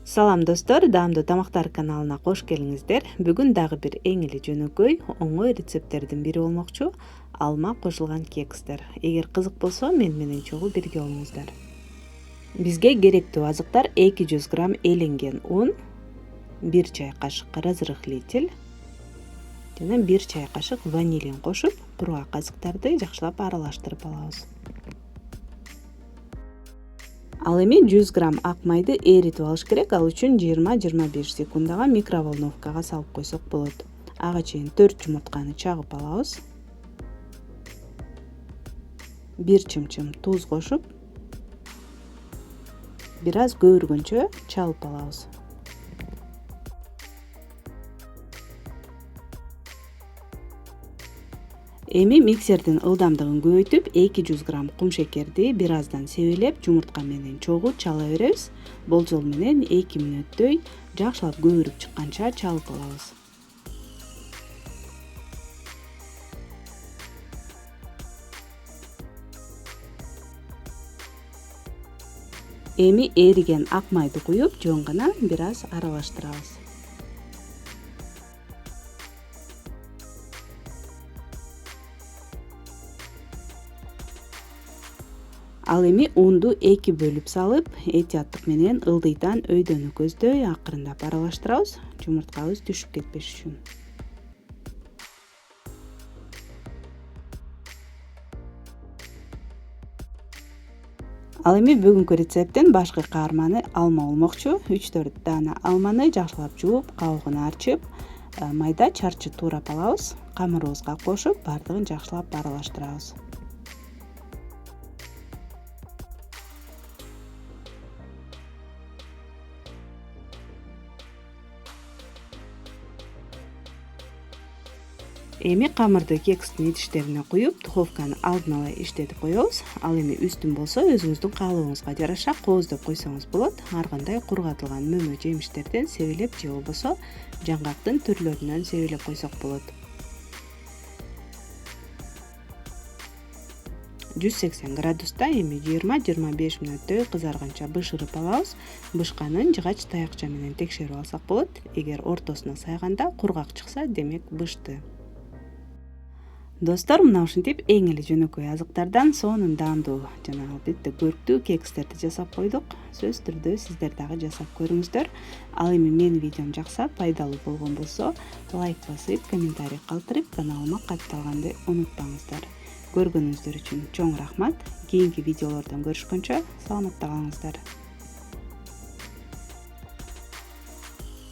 Салам достор, даамдуу тамактар каналына кош келиңиздер. Бүгүн дагы бир эң эле жөнөкөй, оңой рецепттердин бири болмокчу. Алма кошулган кекстер. Эгер кызык болсо, менен чогуу бирге болуңуздар. Бизге керектүү азыктар 200 грамм эленген un, 1 чай кашык разрыхлитель жана 1 чай кашык ванилин кошуп, кургак азыктарды жакшылап аралаштырып алабыз. Ал эми 100 грамм ак майды эритип алыш керек. Ал үчүн 20-25 секундага микроволновкага салып койсок болот. Ага чейин 4 жумуртканы чагып алабыз. 1 чымчым туз кошуп, бир аз көбүргөнчө чалып алабыз. Эми миксердин ылдамдыгын көбөйтүп, 200 грамм кумшекерди бир аздан себелеп, жумуртка менен чогуу чала беребиз. Болжол менен 2 мүнөттөй жакшылап көбүрүп чыкканча чалып алабыз. Эми эриген ак майды куюп, жөн гана бир аз аралаштырабыз. Ал эми унду 2 бөлүп салып, этияттык менен ылдыйтан өйдөнү көздөй акырындап аралаштырабыз, жумурткабыз түшүп кетпеш үчүн. Ал эми бүгүнкү рецепттин башкы каарманы алма болмокчу. 3-4 даана алманы жакшылап жууп, кабыгын арчып, майда чарчы туурап алабыз. Камырыбызга кошуп, бардыгын жакшылап аралаштырабыз. Эми камырды кекстин идиштерине куюп, духовканы алдын ала иштетип коебуз. Ал эми үстүн болсо өзүңүздүн каалообуңузга жараша кооздоп койсоңуз болот. Ар кандай кургатылган мөмө жемиштерден себелеп же болбосо жаңгактын түрлөрүнөн себелеп койсок болот. 180 градуста эми 20-25 мүнөттөй кызарганча бышырып алабыз. Бышканын жыгач таякча менен текшерип алсак болот. Эгер ортосуна сайганда кургак чыкса, демек бышты. Достор, мына ушинтип эң эле жөнөкөй азыктардан сонун даамдуу жана албетте көрктүү кекстерди жасап койдук. Сөзсүз түрдө сиздер дагы жасап көрүңүздөр. Ал эми менин видеом жакса, пайдалуу болгон болсо, лайк басып, комментарий калтырып, каналыма катталганды унутпаңыздар. Көргөнүңүздөр үчүн чоң рахмат. Кийинки видеолордон көрүшкөнчө саламатта калыңыздар.